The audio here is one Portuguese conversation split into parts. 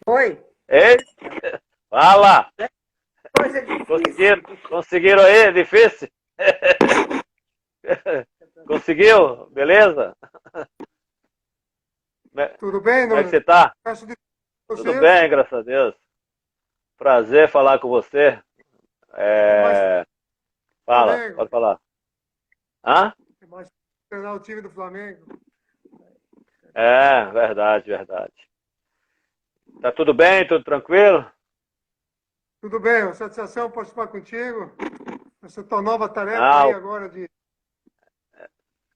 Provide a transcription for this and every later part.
Oi? Ei, fala! Coisa difícil. Conseguiram aí? É difícil? Conseguiu? Beleza? Tudo bem, Como é que Nuno? você tá? Peço de Tudo vocês. bem, graças a Deus. Prazer falar com você. É mais Fala, Flamengo. pode falar. Hã? É mais treinar o time do Flamengo. É, verdade, verdade. Tá tudo bem? Tudo tranquilo? Tudo bem, uma satisfação participar contigo. Essa tua nova tarefa aí Não, agora de.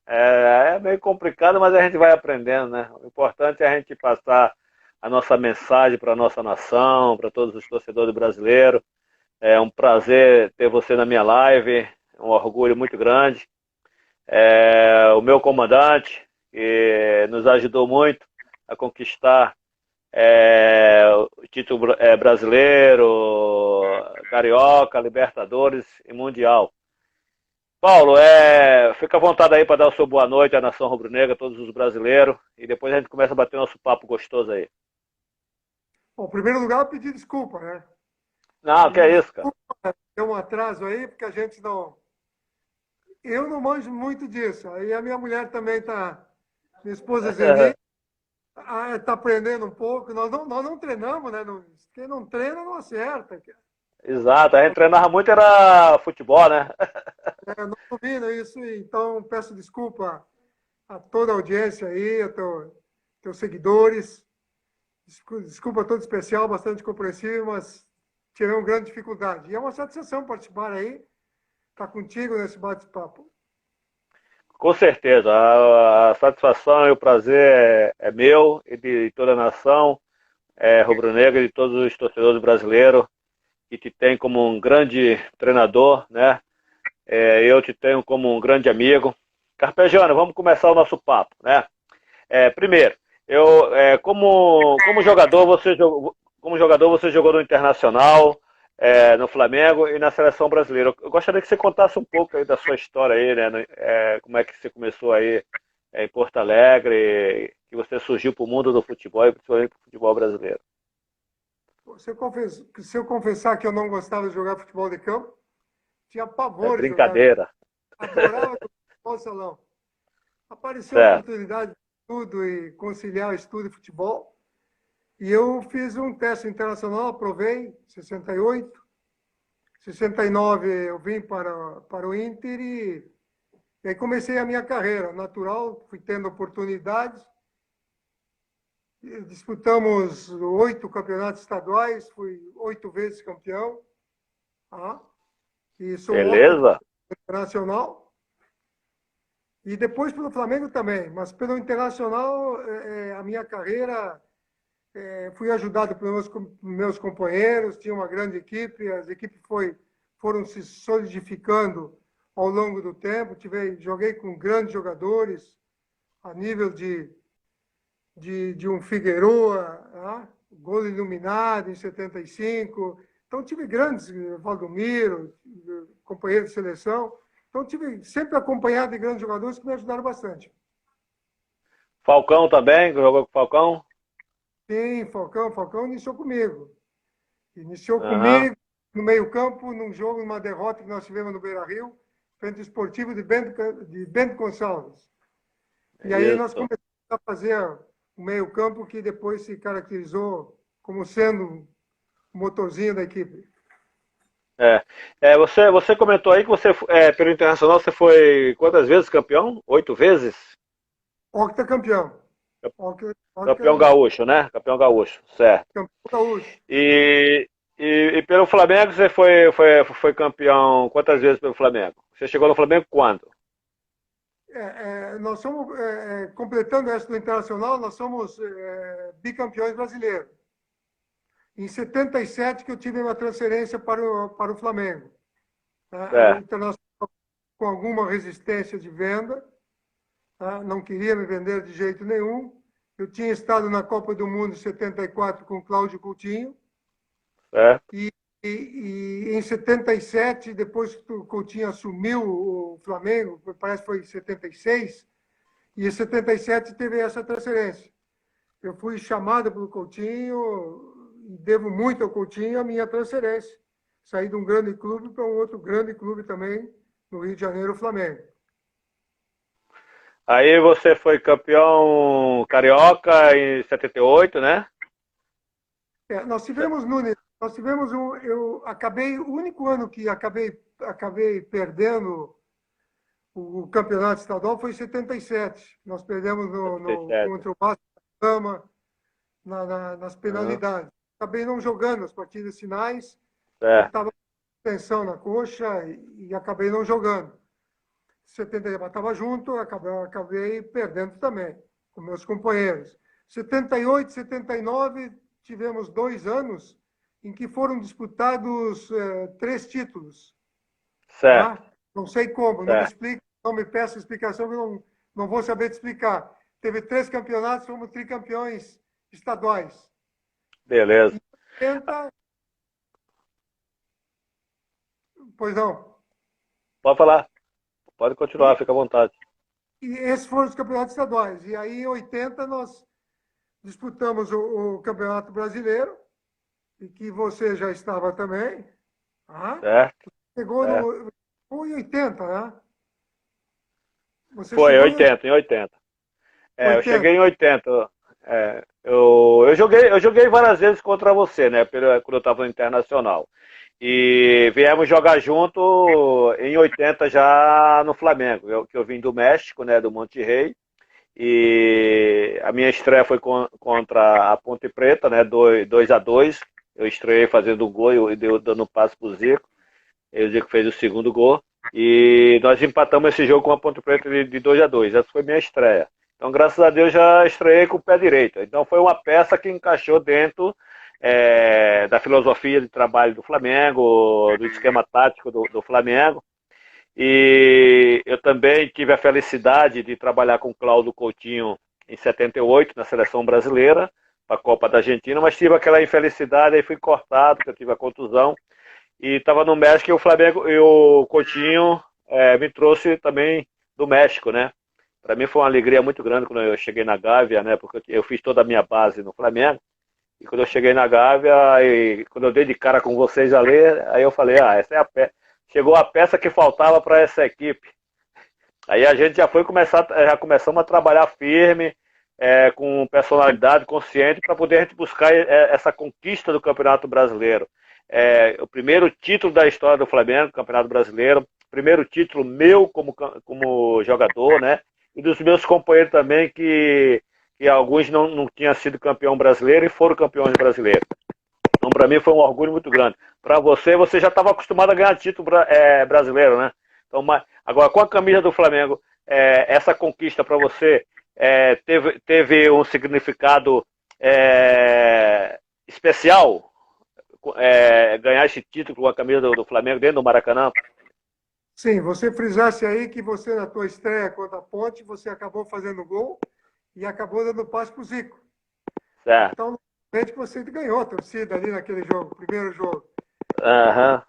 é meio complicado, mas a gente vai aprendendo, né? O importante é a gente passar a nossa mensagem para a nossa nação, para todos os torcedores brasileiros. É um prazer ter você na minha live, um orgulho muito grande. O meu comandante, que nos ajudou muito a conquistar o título brasileiro, carioca, Libertadores e Mundial. Paulo, fica à vontade aí para dar o seu boa noite à nação rubro-negra, a todos os brasileiros, e depois a gente começa a bater nosso papo gostoso aí. Bom, em primeiro lugar, eu pedi desculpa, né? Não, que Pedir é isso, cara. desculpa, deu um atraso aí, porque a gente não. Eu não manjo muito disso. Aí a minha mulher também tá. Minha esposa Zeni está aprendendo um pouco. Nós não treinamos, né? Quem não treina não acerta. Exato, a gente treinava muito, era futebol, né? Não domino isso, então peço desculpa a toda a audiência aí, teus seguidores. Desculpa todo especial, bastante compreensível, mas tivemos grande dificuldade. E é uma satisfação participar aí, estar contigo nesse bate-papo. Com certeza, a satisfação e o prazer é meu e de toda a nação rubro-negra e de todos os torcedores brasileiros que te tem como um grande treinador, né? Eu te tenho como um grande amigo. Carpegiani, vamos começar o nosso papo, né? Primeiro, como jogador você jogou no Internacional, no Flamengo e na seleção brasileira. Eu gostaria que você contasse um pouco aí da sua história aí, né? Como é que você começou aí em Porto Alegre, que você surgiu para o mundo do futebol e principalmente para o futebol brasileiro. Se eu confessar que eu não gostava de jogar futebol de campo, tinha É pavor de jogar. brincadeira, Adorava jogar futebol de salão. Apareceu a certo? oportunidade de estudo e conciliar estudo e futebol. E eu fiz um teste internacional, aprovei, 68. 69 eu vim para o Inter e aí comecei a minha carreira natural, fui tendo oportunidades. Disputamos 8 campeonatos estaduais, fui 8 vezes campeão. Tá? E sou ótimo Beleza? internacional. E depois pelo Flamengo também, mas pelo Internacional, a minha carreira, fui ajudado pelos meus companheiros, tinha uma grande equipe, as equipes foram se solidificando ao longo do tempo, joguei com grandes jogadores, a nível de um Figueroa, né? Gol iluminado em 75. Então, tive grandes, Valdomiro, companheiro de seleção. Então, tive sempre acompanhado de grandes jogadores que me ajudaram bastante. Falcão também, jogou com o Falcão? Sim, Falcão iniciou comigo. Iniciou Aham. comigo no meio-campo, num jogo, numa derrota que nós tivemos no Beira-Rio, frente ao Esportivo de Bento Gonçalves. E aí nós Isso. começamos a fazer o meio-campo que depois se caracterizou como sendo o motorzinho da equipe. Você comentou aí que pelo Internacional, você foi quantas vezes campeão? 8 vezes? Octacampeão. Octa, Campeão octa, gaúcho, né? Campeão gaúcho, certo. campeão gaúcho. E, e pelo Flamengo, você foi campeão quantas vezes pelo Flamengo? Você chegou no Flamengo quando? Nós somos, completando essa do Internacional, nós somos bicampeões brasileiros. Em 77 que eu tive uma transferência para o Flamengo. Tá? O Certo. Internacional com alguma resistência de venda, tá? Não queria me vender de jeito nenhum. Eu tinha estado na Copa do Mundo em 74 com o Cláudio Coutinho. Certo. E em 77, depois que o Coutinho assumiu o Flamengo, parece que foi em 76, e em 77 teve essa transferência. Eu fui chamado pelo Coutinho, devo muito ao Coutinho a minha transferência. Saí de um grande clube para um outro grande clube também, no Rio de Janeiro, o Flamengo. Aí você foi campeão carioca em 78, né? Nós tivemos, Nunes, eu acabei, o único ano que acabei perdendo o campeonato estadual foi em 77. Nós perdemos 77. contra o Vasco da Gama nas Uhum. penalidades. Acabei não jogando as partidas finais, porque Certo, estava com tensão na coxa e acabei não jogando. 70 estava junto, acabei perdendo também, com meus companheiros. 78, 79, tivemos 2 anos em que foram disputados 3 títulos. certo, Tá? Não sei como, não me certo. explique, não me peça explicação, que eu não vou saber te explicar. Teve 3 campeonatos, fomos tricampeões estaduais. Beleza. Em 80, pois não. Pode falar. Pode continuar, E, fica à vontade. e esses foram os campeonatos estaduais. E aí, em 80, nós disputamos o Campeonato Brasileiro, e que você já estava também. Ah, Certo, chegou certo. no. Foi em 80, né? Você Foi, chegou em 80, em 80. É, eu 80. cheguei em 80. É, eu joguei várias vezes contra você, né? Quando eu estava no Internacional. E viemos jogar junto em 80 já no Flamengo. Que eu vim do México, né? Do Monterrey. E a minha estreia foi contra a Ponte Preta, né? 2-2. Eu estreiei fazendo um gol e dando um passe pro Zico. O Zico fez o segundo gol. E nós empatamos esse jogo com a Ponte Preta de 2-2. Essa foi minha estreia. Então, graças a Deus, já estreiei com o pé direito. Então, foi uma peça que encaixou dentro da filosofia de trabalho do Flamengo, do esquema tático do Flamengo. E eu também tive a felicidade de trabalhar com o Cláudio Coutinho em 78, na seleção brasileira, para a Copa da Argentina, mas tive aquela infelicidade e fui cortado, porque eu tive a contusão. E estava no México e o Flamengo e o Coutinho me trouxe também do México, né? Para mim foi uma alegria muito grande quando eu cheguei na Gávea, né? Porque eu fiz toda a minha base no Flamengo. E quando eu cheguei na Gávea, e quando eu dei de cara com vocês ali, aí eu falei, essa é a peça. Chegou a peça que faltava para essa equipe. Aí a gente já começamos a trabalhar firme, com personalidade, consciente, para poder a gente buscar essa conquista do Campeonato Brasileiro. O primeiro título da história do Flamengo, Campeonato Brasileiro, primeiro título meu como jogador, né? E dos meus companheiros também, que alguns não tinham sido campeão brasileiro e foram campeões brasileiros. Então, para mim, foi um orgulho muito grande. Para você já estava acostumado a ganhar título brasileiro, né? Então, agora, com a camisa do Flamengo, essa conquista para você teve um significado especial? Ganhar esse título com a camisa do Flamengo dentro do Maracanã? Sim, você frisasse aí que você, na tua estreia contra a Ponte, você acabou fazendo gol e acabou dando passe para o Zico. Certo. Então, realmente você ganhou a torcida ali naquele jogo, primeiro jogo. Aham.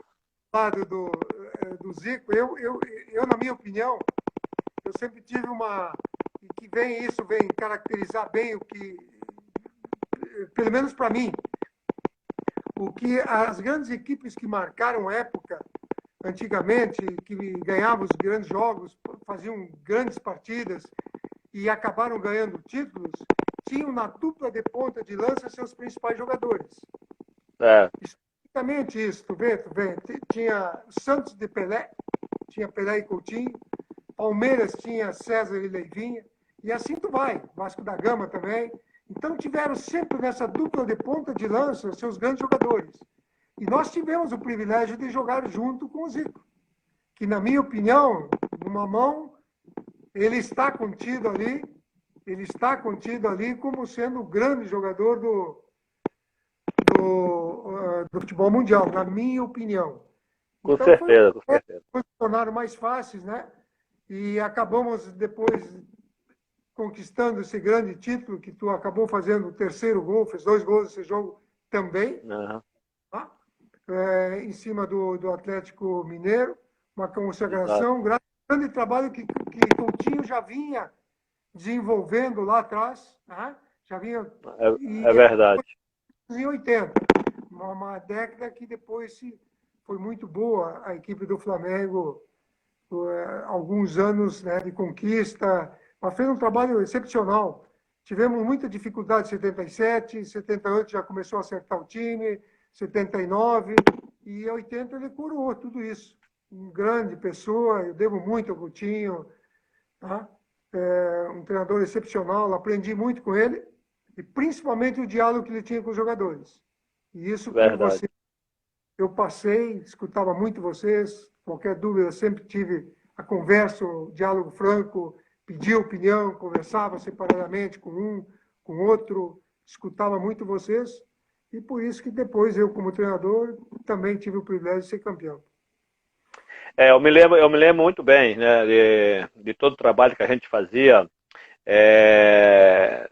Lado do Zico, na minha opinião, eu sempre tive e que isso vem caracterizar bem o que, pelo menos para mim, o que as grandes equipes que marcaram época antigamente, que ganhavam os grandes jogos, faziam grandes partidas e acabaram ganhando títulos, tinham na dupla de ponta de lança seus principais jogadores. Exatamente isso, tu vê. Tinha Santos de Pelé, tinha Pelé e Coutinho, Palmeiras tinha César e Leivinha, e assim tu vai, Vasco da Gama também. Então tiveram sempre nessa dupla de ponta de lança seus grandes jogadores. E nós tivemos o privilégio de jogar junto com o Zico, que, na minha opinião, numa mão, ele está contido ali como sendo o grande jogador do futebol mundial, na minha opinião. Com Então, certeza, com certeza. se tornaram mais fáceis, né? E acabamos depois conquistando esse grande título, que tu acabou fazendo o terceiro gol, fez 2 gols nesse jogo também. Uhum. Tá? Em cima do Atlético Mineiro, uma consagração, grande trabalho que Coutinho já vinha desenvolvendo lá atrás, né? Já vinha É verdade. em 80. uma década que depois foi muito boa a equipe do Flamengo, alguns anos, né, de conquista, mas fez um trabalho excepcional. Tivemos muita dificuldade em 77, 78 já começou a acertar o time, 79 e 80 ele curou tudo isso. Uma grande pessoa, eu devo muito ao Coutinho, tá? Um treinador excepcional, aprendi muito com ele, e principalmente o diálogo que ele tinha com os jogadores. E isso que Verdade. eu passei, escutava muito vocês, qualquer dúvida, eu sempre tive a conversa, o diálogo franco, pedia opinião, conversava separadamente com um, com outro, escutava muito vocês, e por isso que depois eu, como treinador, também tive o privilégio de ser campeão. Eu me lembro muito bem, né, de todo o trabalho que a gente fazia, é,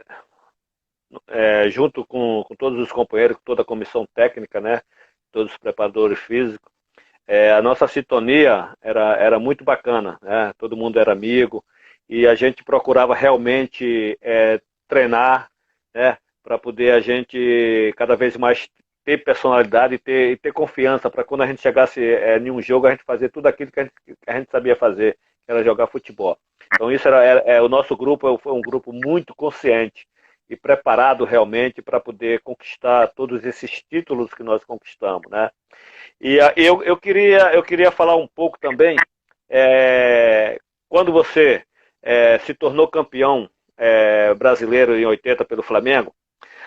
junto com todos os companheiros, com toda a comissão técnica, né, todos os preparadores físicos. A nossa sintonia era muito bacana, né? Todo mundo era amigo e a gente procurava realmente treinar, né? Para poder a gente cada vez mais ter personalidade e ter confiança para quando a gente chegasse em um jogo a gente fazer tudo aquilo que a gente sabia fazer, que era jogar futebol. Então isso o nosso grupo foi um grupo muito consciente e preparado realmente para poder conquistar todos esses títulos que nós conquistamos, né? E eu queria falar um pouco também, quando você se tornou campeão brasileiro em 80 pelo Flamengo,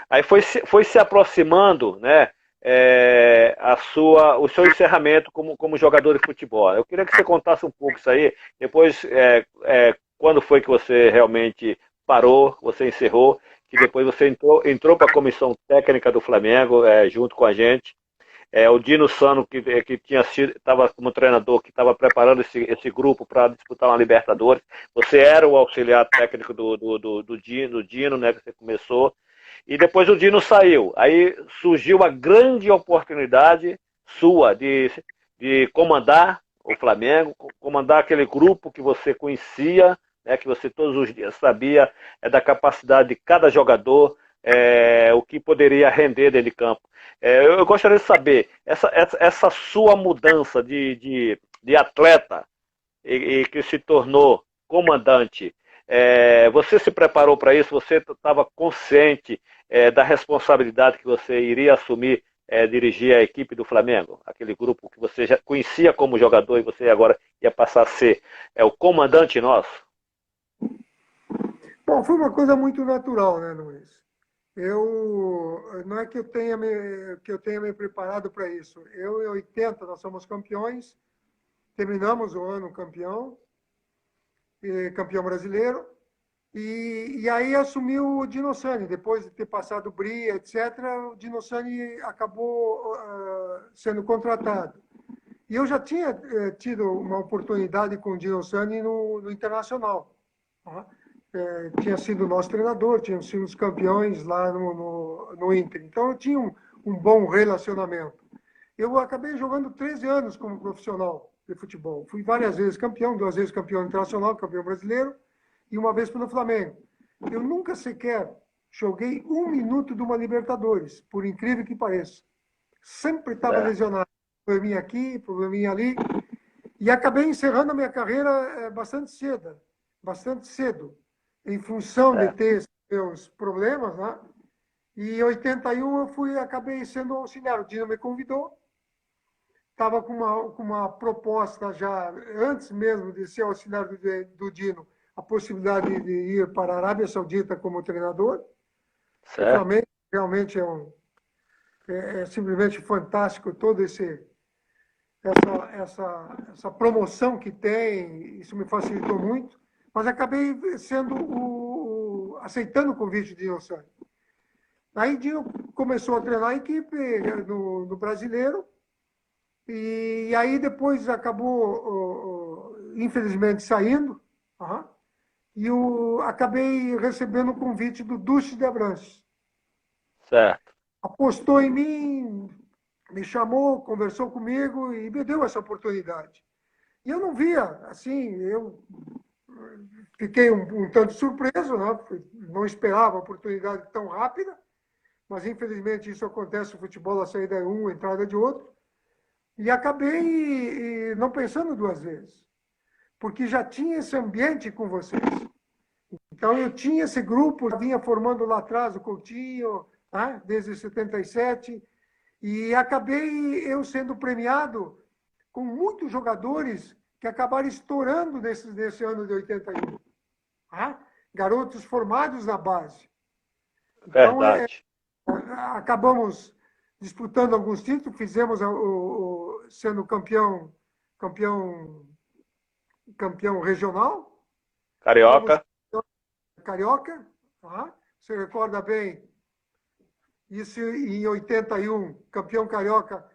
aí foi se aproximando, né, o seu encerramento como jogador de futebol. Eu queria que você contasse um pouco isso aí, depois, quando foi que você realmente parou, você encerrou, que depois você entrou para a comissão técnica do Flamengo, junto com a gente. O Dino Sano, que estava como treinador, que estava preparando esse grupo para disputar uma Libertadores. Você era o auxiliar técnico do Dino, né, que você começou. E depois o Dino saiu. Aí surgiu a grande oportunidade sua de comandar o Flamengo, comandar aquele grupo que você conhecia, né, que você todos os dias sabia da capacidade de cada jogador, o que poderia render dentro de campo. Eu gostaria de saber, essa sua mudança de atleta e que se tornou comandante, você se preparou para isso? Você estava consciente da responsabilidade que você iria assumir, dirigir a equipe do Flamengo? Aquele grupo que você já conhecia como jogador e você agora ia passar a ser o comandante nosso? Bom, foi uma coisa muito natural, né, Luiz? Não é que que eu tenha me preparado para isso. Em 80, nós somos campeões, terminamos o ano campeão, campeão brasileiro, e aí assumiu o Dino Sani, depois de ter passado o Bria, etc., o Dino Sani acabou sendo contratado. E eu já tinha tido uma oportunidade com o Dino Sani no Internacional. Tá? Tinha sido nosso treinador, tínhamos sido os campeões lá no Inter. Então eu tinha um bom relacionamento. Eu acabei jogando 13 anos como profissional de futebol. Fui várias vezes campeão, 2 vezes campeão internacional, campeão brasileiro, e uma vez pelo Flamengo. Eu nunca sequer joguei 1 minuto de uma Libertadores, por incrível que pareça. Sempre estava lesionado. Probleminha aqui, probleminha ali. E acabei encerrando a minha carreira bastante cedo, em função de ter meus problemas, né? E em 81 acabei sendo auxiliar. O Dino me convidou, estava com uma proposta já, antes mesmo de ser auxiliar do Dino, a possibilidade de ir para a Arábia Saudita como treinador. O Certo. Flamengo realmente é simplesmente fantástico todo essa promoção que tem, isso me facilitou muito, mas acabei aceitando o convite de Dino Sani. Aí Dino começou a treinar a equipe no brasileiro, e aí depois acabou, infelizmente, saindo, e acabei recebendo o convite do Duce de Abranches. Certo. Apostou em mim, me chamou, conversou comigo e me deu essa oportunidade. E eu não via, assim, eu fiquei um tanto surpreso, né? Não esperava a oportunidade tão rápida, mas infelizmente isso acontece no futebol, a saída é um, a entrada de outro. E acabei não pensando duas vezes, porque já tinha esse ambiente com vocês. Então eu tinha esse grupo, vinha formando lá atrás o Coutinho, né, desde 77, e acabei eu sendo premiado com muitos jogadores que acabaram estourando nesse ano de 81. Né? Garotos formados na base. Então, Verdade. acabamos disputando alguns títulos, fizemos sendo campeão regional. Carioca. Carioca. Tá? Você recorda bem, isso em 81, campeão carioca.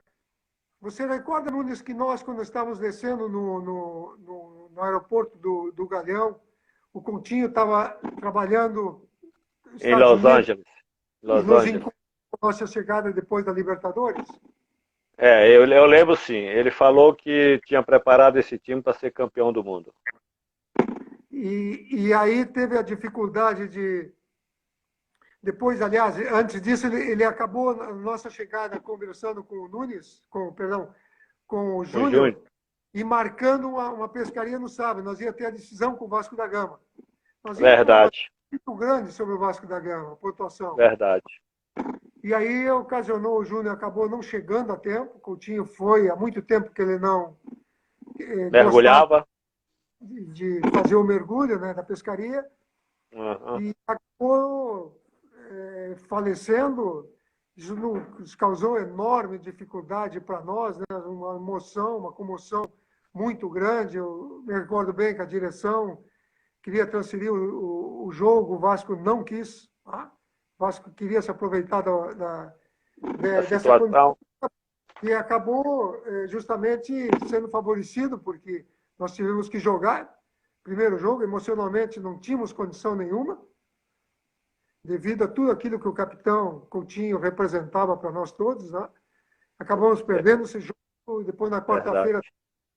Você recorda, Nunes, que nós, quando estávamos descendo no aeroporto do Galeão, o Coutinho estava trabalhando nos Em Estados Los Unidos, Angeles. Los nos Angeles. encontrou com a nossa chegada depois da Libertadores? Eu lembro sim. Ele falou que tinha preparado esse time para ser campeão do mundo. E aí teve a dificuldade de... Depois, aliás, antes disso, ele acabou, na nossa chegada, conversando com o Nunes, com o Júnior, e marcando uma pescaria no sábado. Nós ia ter a decisão com o Vasco da Gama. Nós íamos Verdade. muito grande sobre o Vasco da Gama, a pontuação. Verdade. E aí ocasionou, o Júnior acabou não chegando a tempo. Coutinho foi, há muito tempo que ele não Mergulhava. de fazer o mergulho, né, da pescaria. Uhum. E acabou falecendo. Isso causou enorme dificuldade para nós, né? Uma emoção, uma comoção muito grande. Eu me recordo bem que a direção queria transferir o jogo, o Vasco não quis. Tá? O Vasco queria se aproveitar dessa condição e acabou justamente sendo favorecido, porque nós tivemos que jogar. Primeiro jogo, emocionalmente, não tínhamos condição nenhuma, devido a tudo aquilo que o capitão Coutinho representava para nós todos. Né? Acabamos perdendo esse jogo, e depois na quarta-feira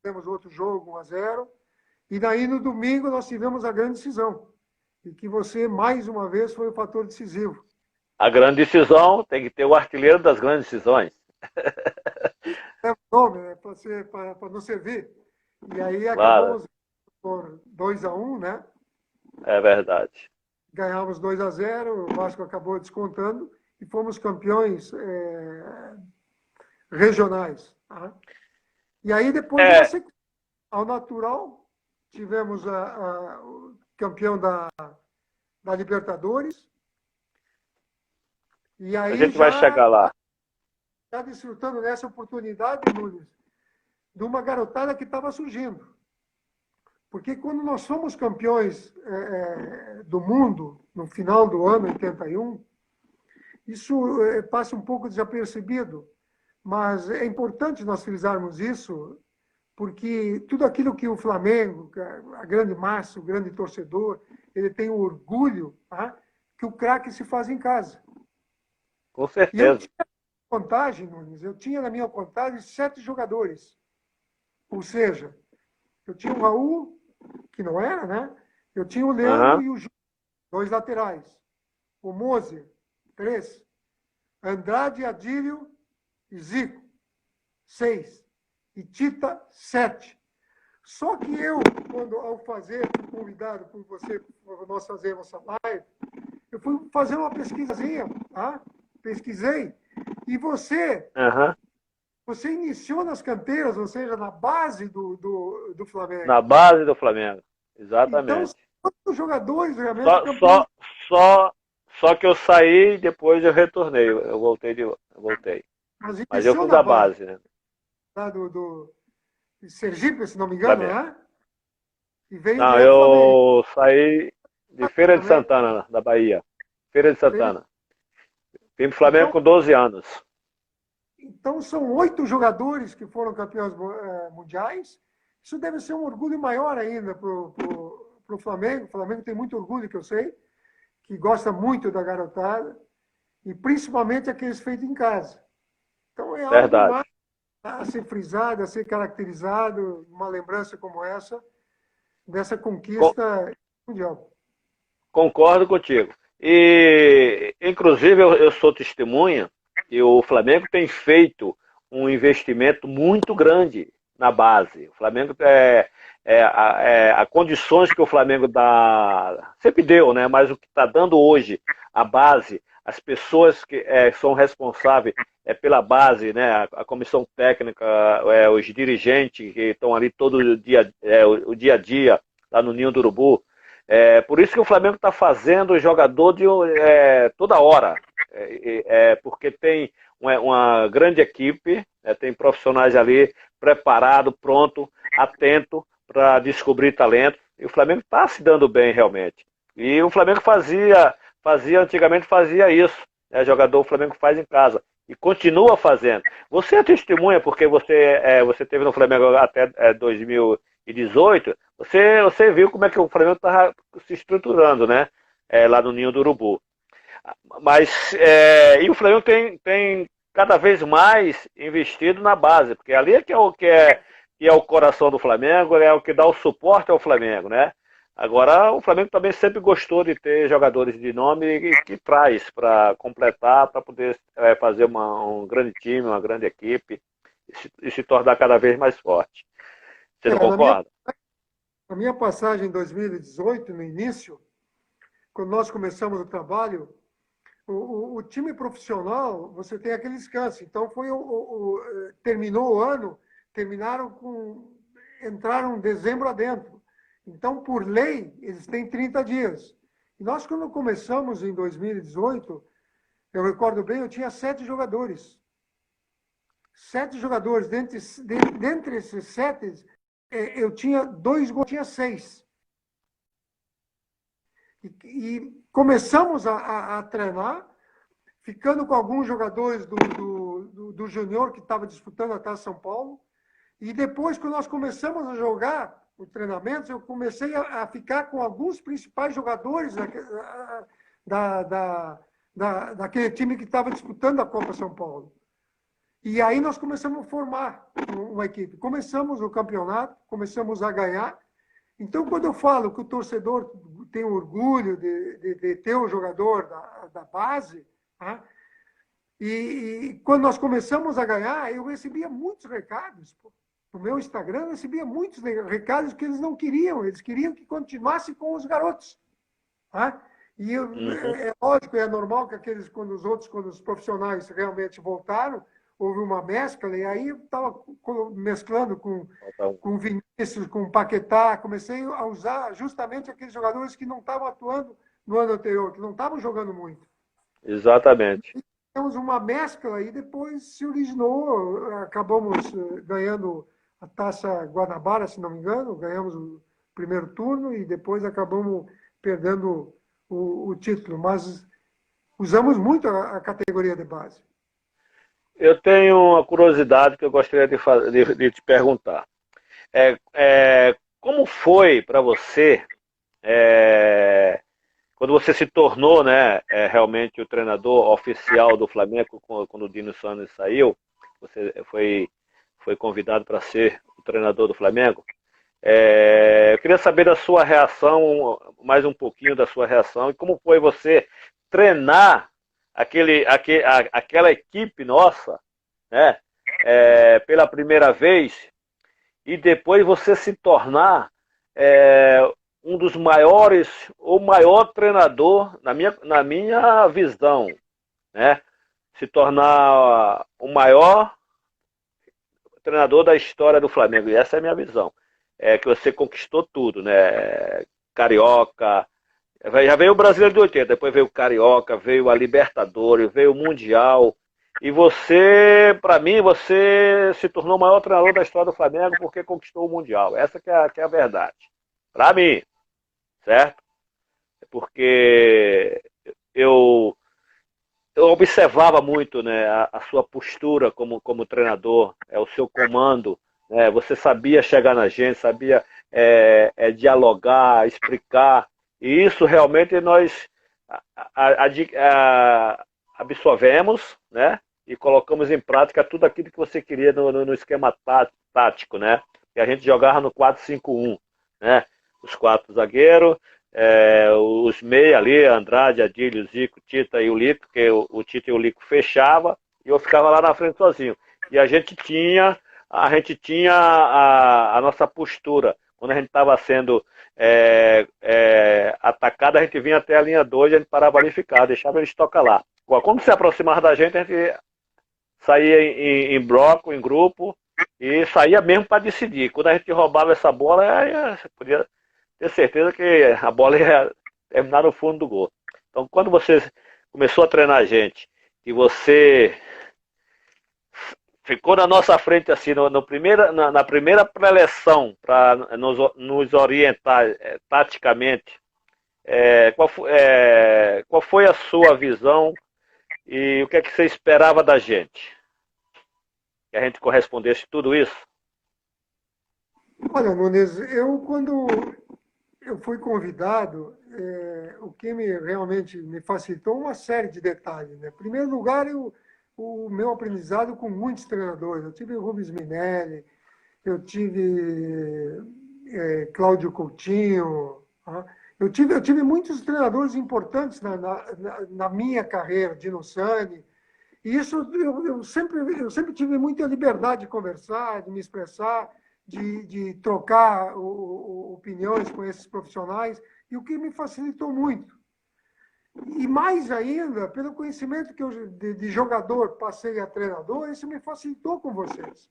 tivemos outro jogo, 1-0. E daí no domingo nós tivemos a grande decisão, e que você, mais uma vez, foi o fator decisivo. A grande decisão tem que ter o artilheiro das grandes decisões. É o nome, né? Para não servir. E aí Claro. acabamos por 2-1, né? É verdade. Ganhamos 2-0, o Vasco acabou descontando e fomos campeões regionais. Tá? E aí depois, ao natural, tivemos o campeão da Libertadores. E aí a gente vai chegar lá. Já desfrutando dessa oportunidade, Nunes, de uma garotada que estava surgindo. Porque quando nós fomos campeões do mundo, no final do ano 81, isso passa um pouco desapercebido, mas é importante nós frisarmos isso, porque tudo aquilo que o Flamengo, a grande massa, o grande torcedor, ele tem o orgulho, tá? Que o craque se faz em casa. Com certeza. Eu tinha na minha contagem 7 jogadores. Ou seja, eu tinha o Raul, que não era, né? Eu tinha o Leandro e o Júnior, 2 laterais. O Moser, 3. Andrade, Adílio e Zico, 6. E Tita, 7. Só que eu, ao fui convidado por você, para nós fazermos essa live, eu fui fazer uma pesquisazinha, tá? Pesquisei. E você iniciou nas canteiras, ou seja, na base do Flamengo. Na base do Flamengo, exatamente. Então, quantos jogadores realmente só que eu saí e depois eu retornei. Eu voltei. Mas eu fui da base, né? Lá do Sergipe, se não me engano, né? E veio não, eu saí de Feira de Santana, da Bahia. Feira de Santana. Vim pro Flamengo com 12 anos. Então, são 8 jogadores que foram campeões mundiais. Isso deve ser um orgulho maior ainda para o Flamengo. O Flamengo tem muito orgulho, que eu sei, que gosta muito da garotada, e principalmente aqueles feitos em casa. Então, é algo mais a ser frisado, a ser caracterizado, uma lembrança como essa, dessa conquista mundial. Concordo contigo. E, inclusive, eu sou testemunha e o Flamengo tem feito um investimento muito grande na base. O Flamengo a condições que o Flamengo dá, sempre deu, né? Mas o que está dando hoje, a base, as pessoas que são responsáveis pela base, né? A comissão técnica, os dirigentes que estão ali todo dia, o dia a dia, lá no Ninho do Urubu. Por isso que o Flamengo está fazendo jogador toda hora, porque tem uma grande equipe, tem profissionais ali preparado, pronto, atento para descobrir talento. E o Flamengo está se dando bem realmente. E o Flamengo antigamente fazia isso. Jogador o Flamengo faz em casa. E continua fazendo. Você é testemunha, porque você teve no Flamengo até 2018. Você viu como é que o Flamengo estava se estruturando, né? Lá no Ninho do Urubu. Mas e o Flamengo tem cada vez mais investido na base, porque ali é que é o coração do Flamengo, é o que dá o suporte ao Flamengo, né? Agora, o Flamengo também sempre gostou de ter jogadores de nome que traz para completar, para poder fazer um grande time, uma grande equipe e se tornar cada vez mais forte. Você não concorda? Na minha passagem em 2018, no início, quando nós começamos o trabalho, o time profissional, você tem aquele descanso. Então, terminou o ano, entraram em dezembro adentro. Então, por lei, eles têm 30 dias. E nós, quando começamos em 2018, eu recordo bem, eu tinha 7 jogadores. 7 jogadores. Dentre esses 7, eu tinha 2 gols, tinha 6. E começamos a treinar, ficando com alguns jogadores do Júnior, que estava disputando a Taça São Paulo. E depois, quando nós começamos a jogar os treinamentos, eu comecei a ficar com alguns principais jogadores daquele time que estava disputando a Copa São Paulo. E aí nós começamos a formar uma equipe. Começamos o campeonato, começamos a ganhar. Então, quando eu falo que o torcedor tem orgulho de ter o jogador da base, né? E quando nós começamos a ganhar, eu recebia muitos recados. No meu Instagram, eu recebia muitos recados que eles não queriam. Eles queriam que continuasse com os garotos. Tá? E é lógico, é normal que quando os profissionais realmente voltaram, houve uma mescla, e aí eu estava mesclando com Vinícius, com Paquetá, comecei a usar justamente aqueles jogadores que não estavam atuando no ano anterior, que não estavam jogando muito. Exatamente. E temos uma mescla e depois se originou, acabamos ganhando a Taça Guanabara, se não me engano, ganhamos o primeiro turno e depois acabamos perdendo o título, mas usamos muito a categoria de base. Eu tenho uma curiosidade que eu gostaria de te perguntar. Como foi para você, quando você se tornou, né, realmente o treinador oficial do Flamengo, quando o Dino Santos saiu, você foi convidado para ser o treinador do Flamengo? Eu queria saber da sua reação, mais um pouquinho da sua reação, e como foi você treinar aquela equipe nossa, né, pela primeira vez, e depois você se tornar um dos maiores, o maior treinador, na minha visão, né, se tornar o maior treinador da história do Flamengo, e essa é a minha visão, que você conquistou tudo, né, Carioca, já veio o Brasileiro de 80, depois veio o Carioca, veio a Libertadores, veio o Mundial. E você, para mim, você se tornou o maior treinador da história do Flamengo porque conquistou o Mundial. Essa que é a verdade. Para mim, certo? Porque eu observava muito, né, a sua postura como treinador, o seu comando. Né, você sabia chegar na gente, sabia dialogar, explicar. E isso realmente nós absorvemos, né? E colocamos em prática tudo aquilo que você queria no esquema tático, né? Que a gente jogava no 4-5-1, né? Os 4 zagueiros, os meia ali, Andrade, Adílio, Zico, Tita e o Lico, porque o Tita e o Lico fechava e eu ficava lá na frente sozinho. E a gente tinha a nossa postura. Quando a gente estava sendo atacado, a gente vinha até a linha 2, a gente parava ali e ficava, deixava eles tocar lá. Quando se aproximava da gente, a gente saía em bloco, em grupo, e saía mesmo para decidir. Quando a gente roubava essa bola, aí você podia ter certeza que a bola ia terminar no fundo do gol. Então, quando você começou a treinar a gente, e você ficou na nossa frente assim, na primeira preleção, para nos orientar taticamente, qual foi a sua visão e o que é que você esperava da gente? Que a gente correspondesse tudo isso? Olha, Nunes, quando eu fui convidado, o que realmente me facilitou uma série de detalhes. Né? Em primeiro lugar, o meu aprendizado com muitos treinadores. Eu tive o Rubens Minelli, eu tive Cláudio Coutinho, tá? Eu tive muitos treinadores importantes na minha carreira, Dino Sani, e isso eu sempre tive muita liberdade de conversar, de me expressar, de trocar opiniões com esses profissionais, e o que me facilitou muito. E mais ainda, pelo conhecimento que eu de jogador passei a treinador, isso me facilitou com vocês.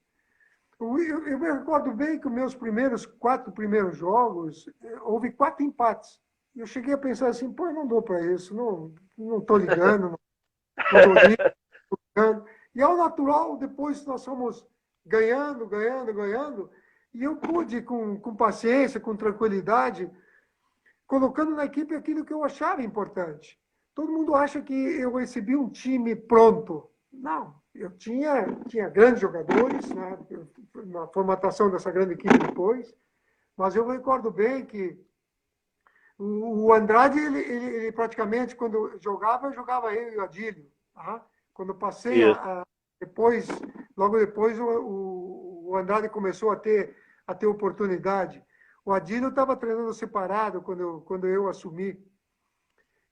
Eu me recordo bem que os meus quatro primeiros jogos, houve 4 empates. Eu cheguei a pensar assim, pô, eu não dou para isso, não estou ligando, não dou ligando. E ao natural, depois nós fomos ganhando, ganhando, ganhando, e eu pude, com paciência, com tranquilidade, colocando na equipe aquilo que eu achava importante. Todo mundo acha que eu recebi um time pronto. Não, eu tinha grandes jogadores, né, na formatação dessa grande equipe depois, mas eu recordo bem que o Andrade, ele praticamente, quando jogava eu e o Adílio. Tá? Quando passei Isso. depois, logo depois, o Andrade começou a ter oportunidade. O Adílio estava treinando separado quando eu assumi.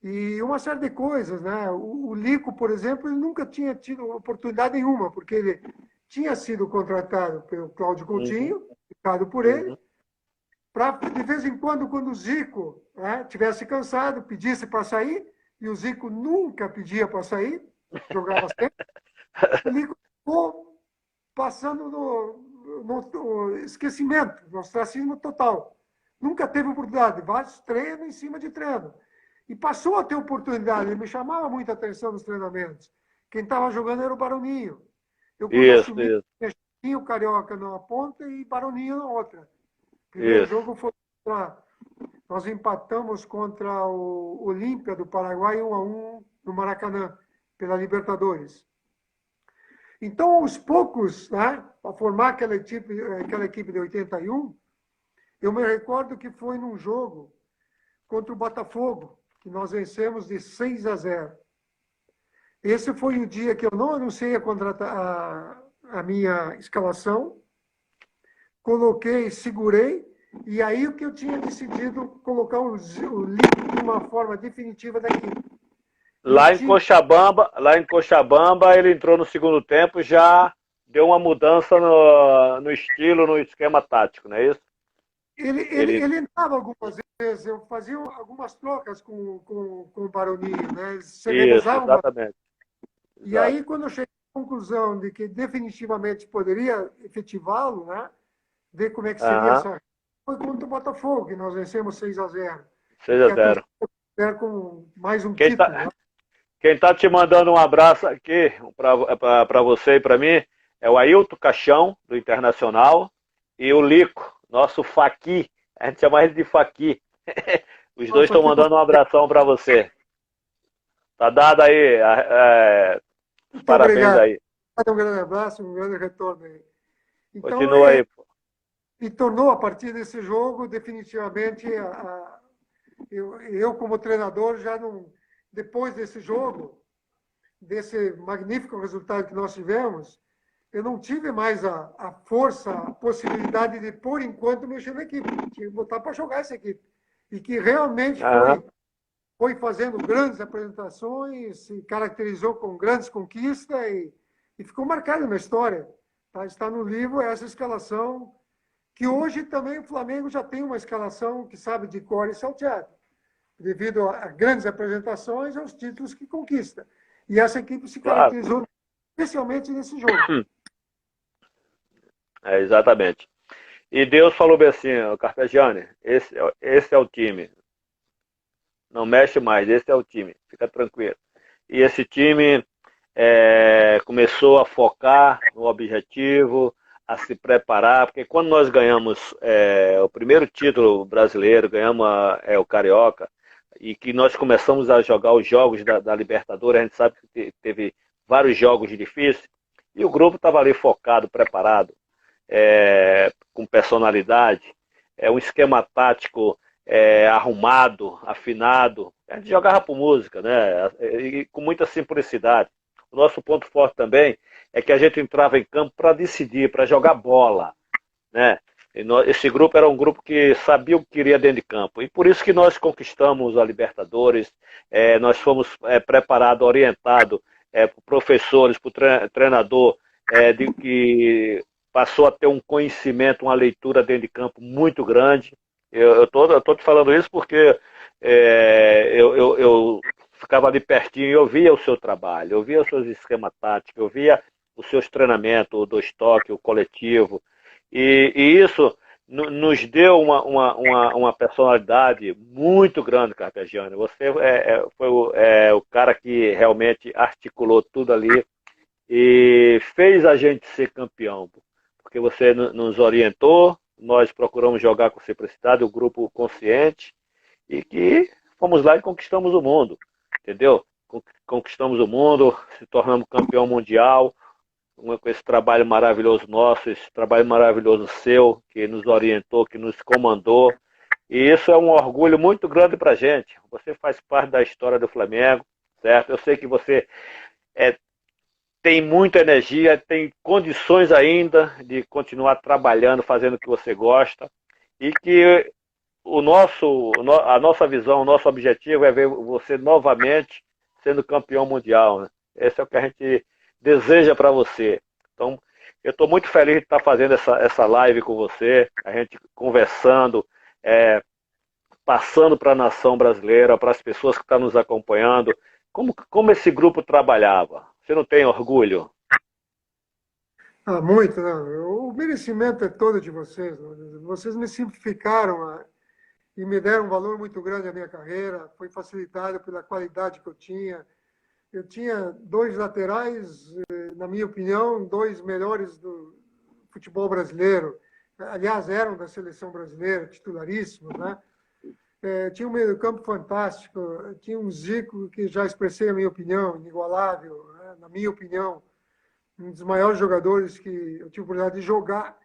E uma série de coisas, né? O Lico, por exemplo, ele nunca tinha tido oportunidade nenhuma, porque ele tinha sido contratado pelo Cláudio Coutinho, ficado por ele, para, de vez em quando o Zico tivesse cansado, pedisse para sair, e o Zico nunca pedia para sair, jogava sempre, o Lico ficou passando no esquecimento, no ostracismo total. Nunca teve oportunidade, vários treinos em cima de treino. E passou a ter oportunidade, ele me chamava muita atenção nos treinamentos. Quem estava jogando era o Baroninho. Eu, quando assumi, tinha o Carioca numa ponta e Baroninho na outra. O primeiro jogo foi nós empatamos contra o Olímpia do Paraguai 1-1 no Maracanã, pela Libertadores. Então, aos poucos, né, para formar aquela equipe de 81, eu me recordo que foi num jogo contra o Botafogo, que nós vencemos de 6-0. Esse foi o dia que eu não anunciei a minha escalação, coloquei, segurei, e aí o que eu tinha decidido colocar o Lico de uma forma definitiva da equipe. Lá em Cochabamba, ele entrou no segundo tempo, já deu uma mudança no estilo, no esquema tático, não é isso? Ele entrava algumas vezes, eu fazia algumas trocas com o Baroninho, né? Se revezavam. Exatamente. E aí, quando eu cheguei à conclusão de que definitivamente poderia efetivá-lo, né? Ver como é que seria essa. Foi contra o Botafogo, que nós vencemos 6-0. 6-0. Com mais um título. Quem está te mandando um abraço aqui para você e para mim é o Ailton Caixão, do Internacional, e o Lico, nosso Faqui. A gente chama ele de Faqui. Os dois estão mandando um abração para você. Tá dado aí. Parabéns obrigado. aí. Um grande abraço, um grande retorno aí. Então, continua aí. E tornou, a partir desse jogo, definitivamente, eu como treinador, já não, depois desse jogo, desse magnífico resultado que nós tivemos, eu não tive mais a força, a possibilidade de, por enquanto, mexer na equipe. Tinha que botar para jogar essa equipe. e que realmente foi fazendo grandes apresentações, se caracterizou com grandes conquistas e ficou marcado na história. Tá? Está no livro essa escalação, que hoje também o Flamengo já tem uma escalação que sabe de cor e salteado, devido a grandes apresentações e aos títulos que conquista. E essa equipe se caracterizou especialmente nesse jogo. Exatamente. E Deus falou bem assim, Carpegiani, esse é o time. Não mexe mais, esse é o time, fica tranquilo. E esse time começou a focar no objetivo, a se preparar, porque quando nós ganhamos o primeiro título brasileiro, ganhamos o Carioca, e que nós começamos a jogar os jogos da Libertadores, a gente sabe que teve vários jogos difíceis, e o grupo estava ali focado, preparado, com personalidade, um esquema tático arrumado, afinado. A gente jogava por música, né? E com muita simplicidade. O nosso ponto forte também é que a gente entrava em campo para decidir, para jogar bola, né? Esse grupo era um grupo que sabia o que queria dentro de campo. E por isso que nós conquistamos a Libertadores, nós fomos preparados, orientados por professores, por treinador, que passou a ter um conhecimento, uma leitura dentro de campo muito grande. Eu tô te falando isso porque eu ficava ali pertinho e eu via o seu trabalho, eu via os seus esquemas táticos, eu via os seus treinamentos, o do estoque, o coletivo. E isso nos deu uma personalidade muito grande, Carpegiani. Você foi o cara que realmente articulou tudo ali e fez a gente ser campeão, porque você nos orientou, nós procuramos jogar com simplicidade, o grupo consciente, e que fomos lá e conquistamos o mundo, entendeu? Conquistamos o mundo, se tornamos campeão mundial, com esse trabalho maravilhoso nosso, esse trabalho maravilhoso seu, que nos orientou, que nos comandou, e isso é um orgulho muito grande para a gente. Você faz parte da história do Flamengo, certo? Eu sei que você tem muita energia, tem condições ainda de continuar trabalhando, fazendo o que você gosta, e que a nossa visão, o nosso objetivo é ver você novamente sendo campeão mundial, né? Esse é o que a gente deseja para você. Então, eu estou muito feliz de estar fazendo essa live com você, a gente conversando, passando para a nação brasileira, para as pessoas que estão nos acompanhando, como esse grupo trabalhava. Você não tem orgulho? Muito, não. O merecimento é todo de vocês. Não? Vocês me simplificaram e me deram um valor muito grande à minha carreira. Foi facilitado pela qualidade que eu tinha. Eu tinha dois laterais, na minha opinião, dois melhores do futebol brasileiro. Aliás, eram da seleção brasileira, titularíssimos, né? Tinha um meio-campo fantástico. Tinha um Zico, que já expressei a minha opinião, inigualável, né? Na minha opinião, um dos maiores jogadores que eu tive a oportunidade de jogar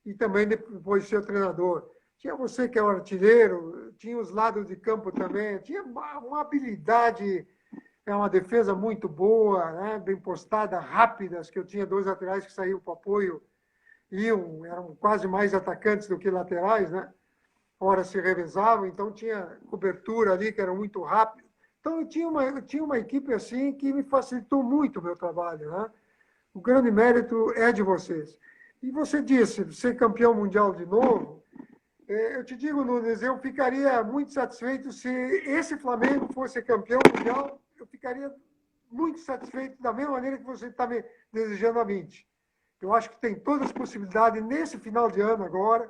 e também depois de ser treinador. Tinha você que é o artilheiro, tinha os lados de campo também, tinha uma habilidade, uma defesa muito boa, né? Bem postada, rápidas, que eu tinha dois laterais que saíam para apoio, eram quase mais atacantes do que laterais, né? Ora se revezavam, então tinha cobertura ali que era muito rápido. Então eu tinha uma equipe assim que me facilitou muito o meu trabalho, né? O grande mérito é de vocês. E você disse, ser campeão mundial de novo, eu te digo, Nunes, eu ficaria muito satisfeito se esse Flamengo fosse campeão mundial, eu ficaria muito satisfeito da mesma maneira que você está me desejando a mim. Eu acho que tem todas as possibilidades nesse final de ano agora,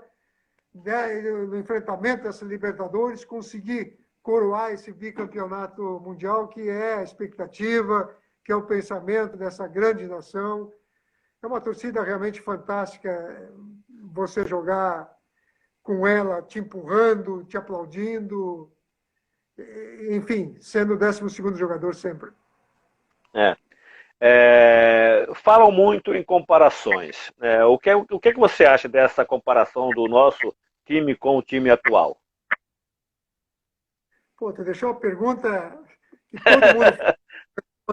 né, no enfrentamento dessa Libertadores, conseguir coroar esse bicampeonato mundial, que é a expectativa, que é o pensamento dessa grande nação. É uma torcida realmente fantástica, você jogar com ela te empurrando, te aplaudindo, enfim, sendo o 12º jogador sempre. Falam muito em comparações. O que você acha dessa comparação do nosso time com o time atual? Pô, tu deixou a pergunta que todo mundo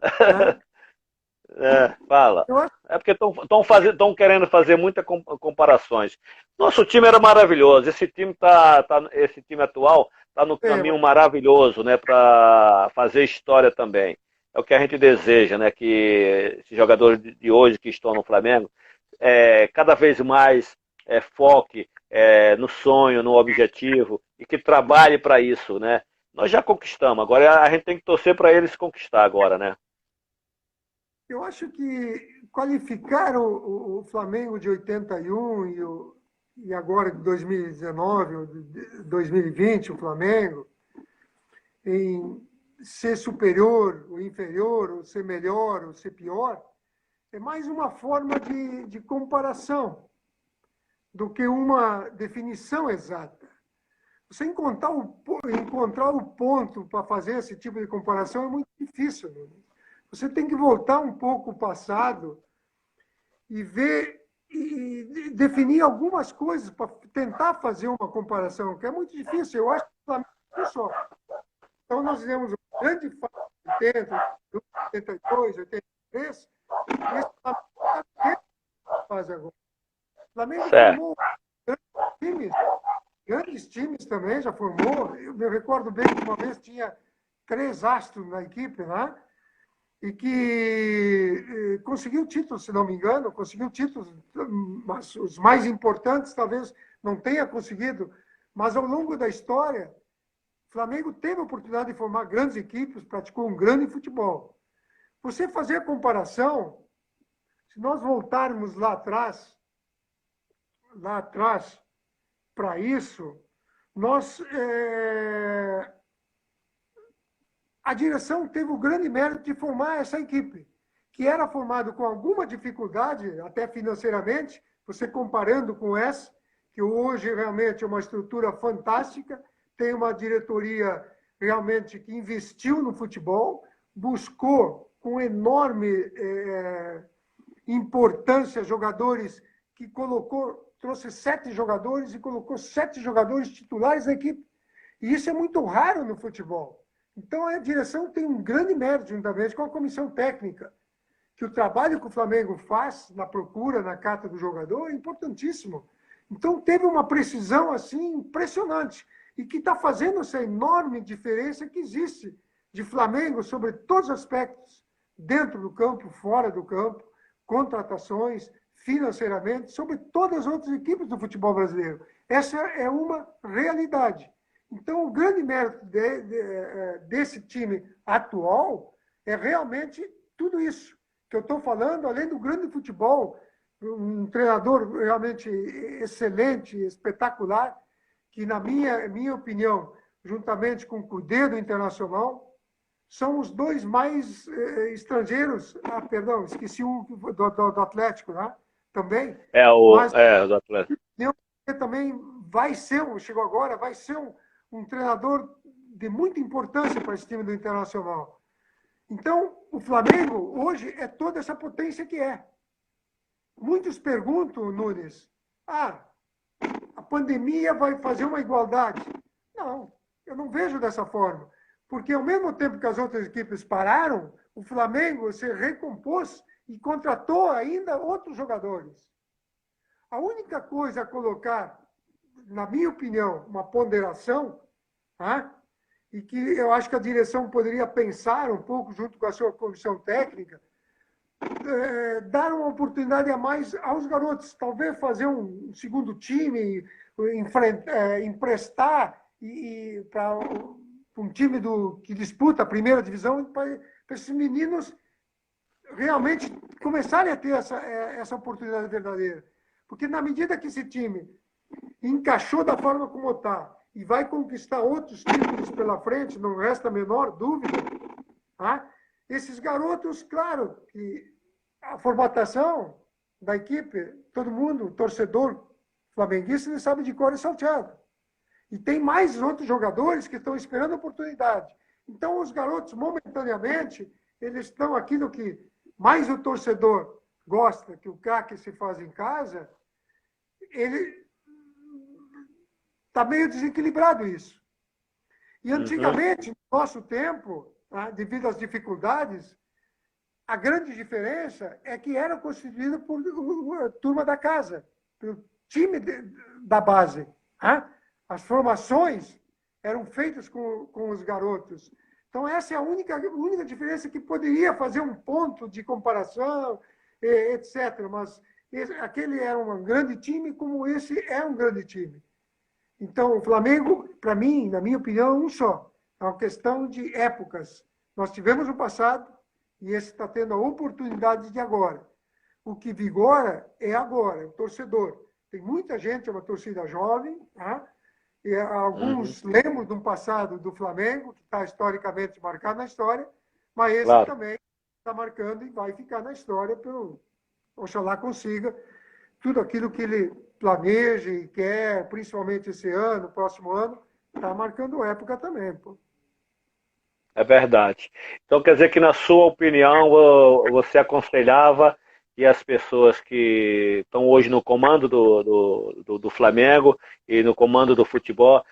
faz, né? Fala. É porque estão querendo fazer muitas comparações. Nosso time era maravilhoso. Esse time atual está no caminho maravilhoso, né, para fazer história também. É o que a gente deseja, né, que esses jogadores de hoje que estão no Flamengo cada vez mais foque no sonho, no objetivo e que trabalhe para isso, né? Nós já conquistamos, agora a gente tem que torcer para eles conquistar agora, né? Eu acho que qualificar o Flamengo de 81 e agora de 2019, ou de 2020, o Flamengo, em ser superior ou inferior, ou ser melhor ou ser pior, é mais uma forma de comparação do que uma definição exata. Você encontrar o ponto para fazer esse tipo de comparação é muito difícil. Né? Você tem que voltar um pouco o passado e ver e definir algumas coisas para tentar fazer uma comparação, que é muito difícil. Eu acho que é só. Então, nós fizemos uma grande fase de 80, 82, 83, e esse fase agora. O Flamengo formou grandes times também, já formou. Eu me recordo bem que uma vez tinha 3 astros na equipe, né? E que conseguiu títulos, se não me engano, conseguiu títulos, mas os mais importantes talvez não tenha conseguido, mas ao longo da história, o Flamengo teve a oportunidade de formar grandes equipes, praticou um grande futebol. Você fazer a comparação, se nós voltarmos lá atrás, para isso, a direção teve o grande mérito de formar essa equipe, que era formado com alguma dificuldade, até financeiramente, você comparando com essa, que hoje realmente é uma estrutura fantástica, tem uma diretoria realmente que investiu no futebol, buscou com enorme importância jogadores que trouxe 7 jogadores e colocou 7 jogadores titulares na equipe. E isso é muito raro no futebol. Então, a direção tem um grande mérito, juntamente com a comissão técnica, que o trabalho que o Flamengo faz na procura, na cata do jogador, é importantíssimo. Então, teve uma precisão assim impressionante e que está fazendo essa enorme diferença que existe de Flamengo sobre todos os aspectos, dentro do campo, fora do campo, contratações, financeiramente, sobre todas as outras equipes do futebol brasileiro. Essa é uma realidade. Então, o grande mérito desse time atual é realmente tudo isso que eu estou falando, além do grande futebol, um treinador realmente excelente, espetacular, que, na minha opinião, juntamente com o Cudê do Internacional, são os 2 mais estrangeiros. Perdão, esqueci um do Atlético, né? Também. Mas do Atlético. Também vai ser, chegou agora, vai ser um treinador de muita importância para esse time do Internacional. Então, o Flamengo, hoje, é toda essa potência que é. Muitos perguntam, Nunes, a pandemia vai fazer uma igualdade? Não, eu não vejo dessa forma. Porque, ao mesmo tempo que as outras equipes pararam, o Flamengo se recompôs e contratou ainda outros jogadores. A única coisa a colocar, na minha opinião, uma ponderação, e que eu acho que a direção poderia pensar um pouco, junto com a sua comissão técnica, dar uma oportunidade a mais aos garotos, talvez fazer um segundo time, emprestar para um time que disputa a primeira divisão, para esses meninos realmente começarem a ter essa oportunidade verdadeira. Porque na medida que esse time encaixou da forma como está e vai conquistar outros títulos pela frente, não resta a menor dúvida, esses garotos, claro, que a formatação da equipe, todo mundo, torcedor flamenguista, ele sabe de cor e salteado. E tem mais outros jogadores que estão esperando a oportunidade. Então, os garotos, momentaneamente, eles estão aquilo que mais o torcedor gosta, que o craque se faz em casa, ele está meio desequilibrado isso. E antigamente, no nosso tempo, devido às dificuldades, a grande diferença é que era constituída por turma da casa, pelo time da base. Né? As formações eram feitas com os garotos. Então, essa é a única diferença que poderia fazer um ponto de comparação, etc. Mas aquele era um grande time, como esse é um grande time. Então, o Flamengo, para mim, na minha opinião, é um só. É uma questão de épocas. Nós tivemos o passado e esse está tendo a oportunidade de agora. O que vigora é agora, o torcedor. Tem muita gente, é uma torcida jovem, tá? E alguns lembram de um passado do Flamengo, que está historicamente marcado na história, mas esse Claro. também está marcando e vai ficar na história, oxalá consiga tudo aquilo que ele planeja e quer, principalmente esse ano, próximo ano, está marcando época também. Pô. É verdade. Então quer dizer que, na sua opinião, você aconselhava que as pessoas que estão hoje no comando do Flamengo e no comando do futebol,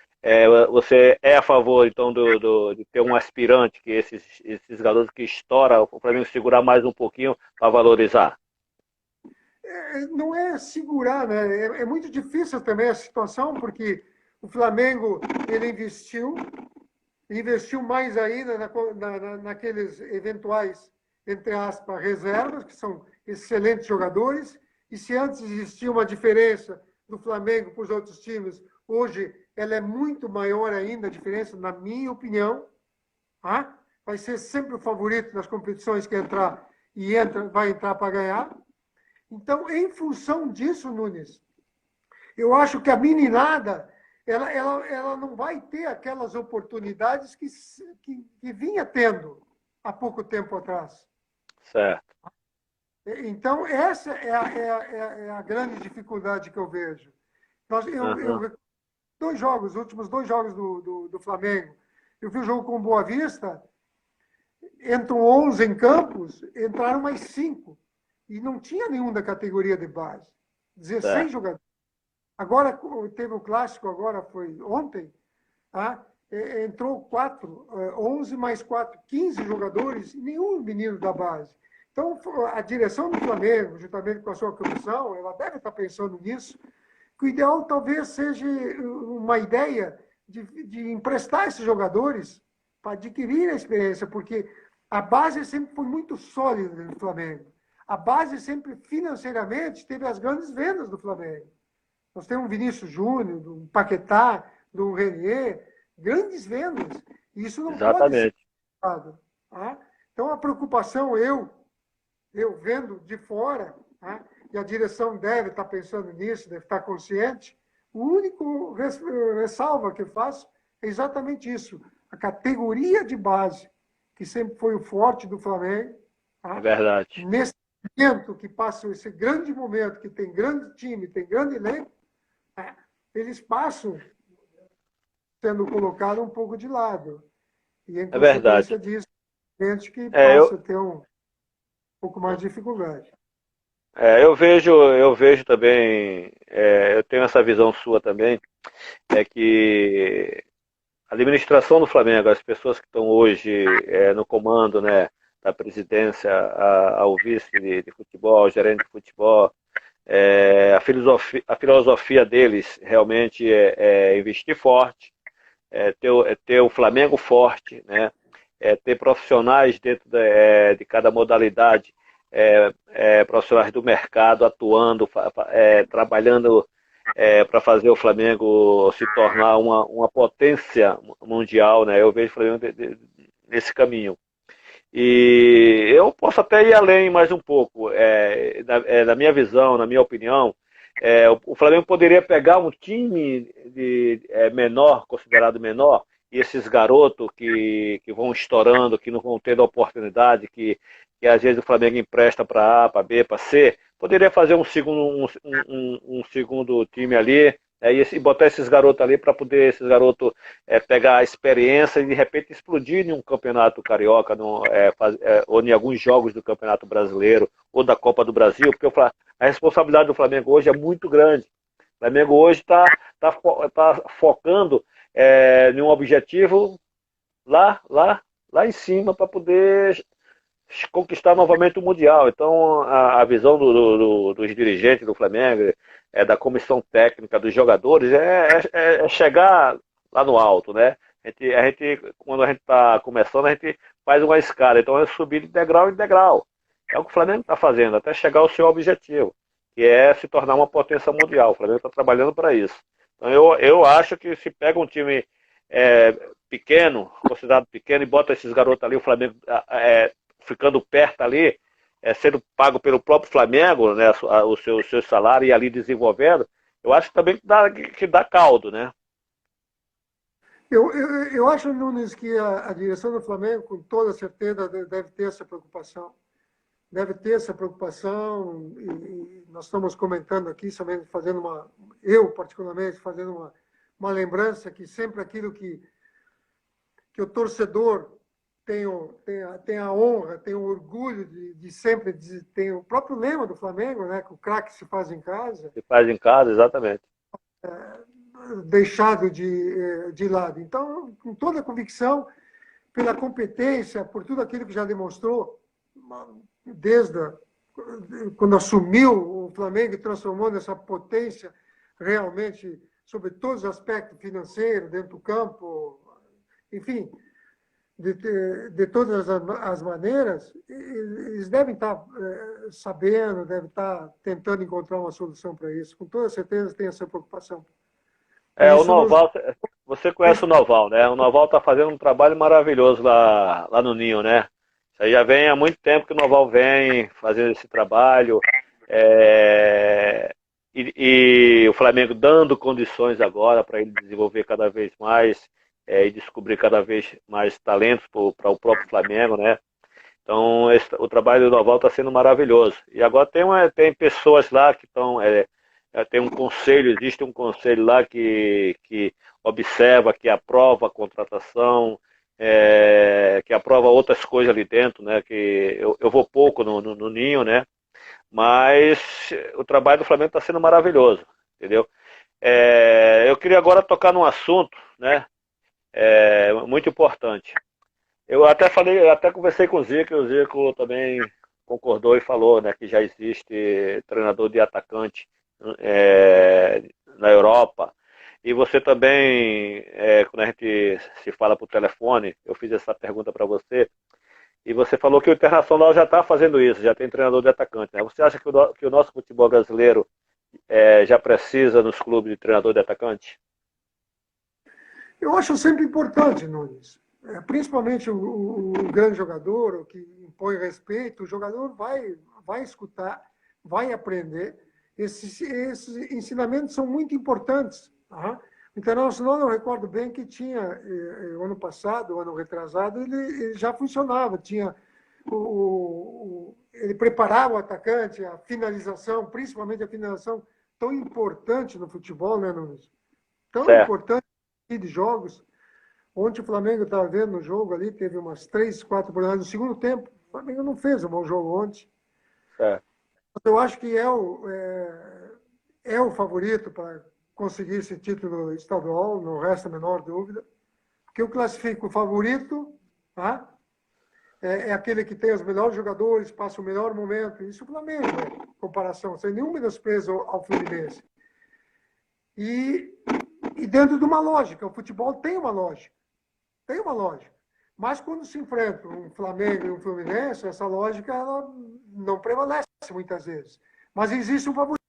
você é a favor, então, de ter um aspirante, que esses garotos que estouram, o Flamengo segurar mais um pouquinho para valorizar? Não é segurar, né? É muito difícil também a situação, porque o Flamengo ele investiu mais ainda naqueles eventuais, entre aspas, reservas, que são excelentes jogadores, e se antes existia uma diferença do Flamengo para os outros times, hoje ela é muito maior ainda, a diferença, na minha opinião. Tá? Vai ser sempre o favorito nas competições que entrar e vai entrar para ganhar. Então, em função disso, Nunes, eu acho que a meninada ela não vai ter aquelas oportunidades que vinha tendo há pouco tempo atrás. Certo. Então, essa é a grande dificuldade que eu vejo. Os últimos dois jogos do Flamengo, eu vi o jogo com o Boa Vista, entram 11 em campos, entraram mais 5. E não tinha nenhum da categoria de base. 16 jogadores. Agora, teve o clássico, agora foi ontem, tá? Entrou 4, 11 mais 4, 15 jogadores, e nenhum menino da base. Então, a direção do Flamengo, juntamente com a sua comissão, ela deve estar pensando nisso, que o ideal talvez seja uma ideia de emprestar esses jogadores para adquirir a experiência, porque a base sempre foi muito sólida no Flamengo. A base sempre, financeiramente, teve as grandes vendas do Flamengo. Nós temos um Vinícius Júnior, um Paquetá, do Renier, grandes vendas. E isso não pode ser falado. Tá? Então, a preocupação, eu vendo de fora, tá? E a direção deve estar pensando nisso, deve estar consciente, o único ressalva que eu faço é exatamente isso. A categoria de base, que sempre foi o forte do Flamengo. Tá? É verdade. Nesse momento que passa esse grande momento, que tem grande time, tem grande elenco, eles passam sendo colocados um pouco de lado. E em consequência disso, gente que passa a ter um pouco mais de dificuldade. Eu vejo também, eu tenho essa visão sua também, é que a administração do Flamengo, as pessoas que estão hoje no comando, né, da presidência ao vice de futebol, ao gerente de futebol, a filosofia deles realmente é investir forte, ter o Flamengo forte, né, ter profissionais dentro de cada modalidade, profissionais do mercado atuando, trabalhando para fazer o Flamengo se tornar uma potência mundial, né? Eu vejo o Flamengo nesse caminho. E eu posso até ir além mais um pouco. Na minha visão, na minha opinião, o Flamengo poderia pegar um time menor, considerado menor, e esses garotos que vão estourando, que não vão tendo oportunidade, que às vezes o Flamengo empresta para A, para B, para C, poderia fazer um segundo time ali, e botar esses garotos ali para poder esses garotos pegar a experiência e de repente explodir em um campeonato carioca, ou em alguns jogos do Campeonato Brasileiro ou da Copa do Brasil, porque a responsabilidade do Flamengo hoje é muito grande. O Flamengo hoje está focando em um objetivo lá em cima para poder conquistar novamente o Mundial. Então, a visão dos dirigentes do Flamengo, da comissão técnica, dos jogadores, é chegar lá no alto, né? Quando a gente está começando, a gente faz uma escada, então é subir de degrau em degrau. É o que o Flamengo está fazendo, até chegar ao seu objetivo, que é se tornar uma potência mundial. O Flamengo está trabalhando para isso. Então, eu acho que se pega um time é, pequeno, considerado pequeno, e bota esses garotos ali, o Flamengo ficando perto ali, sendo pago pelo próprio Flamengo, né, o seu salário e ali desenvolvendo, eu acho também que dá caldo, né? Eu acho, Nunes, que a direção do Flamengo, com toda certeza, deve ter essa preocupação. Deve ter essa preocupação, e nós estamos comentando aqui, somente fazendo eu particularmente, fazendo uma lembrança que sempre aquilo que o torcedor tem a honra, tem o orgulho de sempre, tem o próprio lema do Flamengo, né, que o craque se faz em casa, Se faz em casa, exatamente. deixado de lado. Então, com toda a convicção, pela competência, por tudo aquilo que já demonstrou, desde quando assumiu o Flamengo e transformou nessa potência realmente sobre todos os aspectos financeiros, dentro do campo, enfim, de todas as maneiras, eles devem estar sabendo, devem estar tentando encontrar uma solução para isso. Com toda certeza tem essa preocupação. E O isso nos... Noval, você conhece o Noval, né? O Noval está fazendo um trabalho maravilhoso lá no Ninho, né? Isso aí já vem há muito tempo que o Noval vem fazendo esse trabalho. é, e o Flamengo dando condições agora para ele desenvolver cada vez mais e descobrir cada vez mais talentos para o próprio Flamengo, né? Então, o trabalho do Noval está sendo maravilhoso. E agora tem pessoas lá que estão. Tem um conselho, existe um conselho lá que observa, que aprova a contratação, que aprova outras coisas ali dentro, né? Que eu vou pouco no Ninho, né? Mas o trabalho do Flamengo está sendo maravilhoso, entendeu? Eu queria agora tocar num assunto, né? Muito importante. Eu até falei, até conversei com o Zico, e o Zico também concordou e falou, né, que já existe treinador de atacante na Europa. E você também, quando a gente se fala por telefone, eu fiz essa pergunta para você, e você falou que o Internacional já está fazendo isso, já tem treinador de atacante, né? Você acha que o nosso futebol brasileiro já precisa nos clubes de treinador de atacante? Eu acho sempre importante, Nunes. Principalmente o grande jogador, o que impõe respeito, o jogador vai escutar, vai aprender. Esses ensinamentos são muito importantes. Tá? O Internacional, eu recordo bem que tinha, ano passado, ano retrasado, ele já funcionava. Tinha ele preparava o atacante, a finalização, principalmente a finalização, tão importante no futebol, né, Nunes? Tão Certo, importante de jogos. Ontem o Flamengo estava vendo no jogo ali, teve umas 3, 4 oportunidades no segundo tempo. O Flamengo não fez um bom jogo ontem. certo. Eu acho que é o favorito para conseguir esse título estadual, não resta a menor dúvida. Porque eu classifico o favorito, tá? É aquele que tem os melhores jogadores, passa o melhor momento. Isso o Flamengo, né? Comparação, sem nenhum menosprezo ao Fluminense. E, e dentro de uma lógica, o futebol tem uma lógica. Tem uma lógica. Mas quando se enfrenta um Flamengo e um Fluminense, essa lógica ela não prevalece muitas vezes. Mas existe um favorito.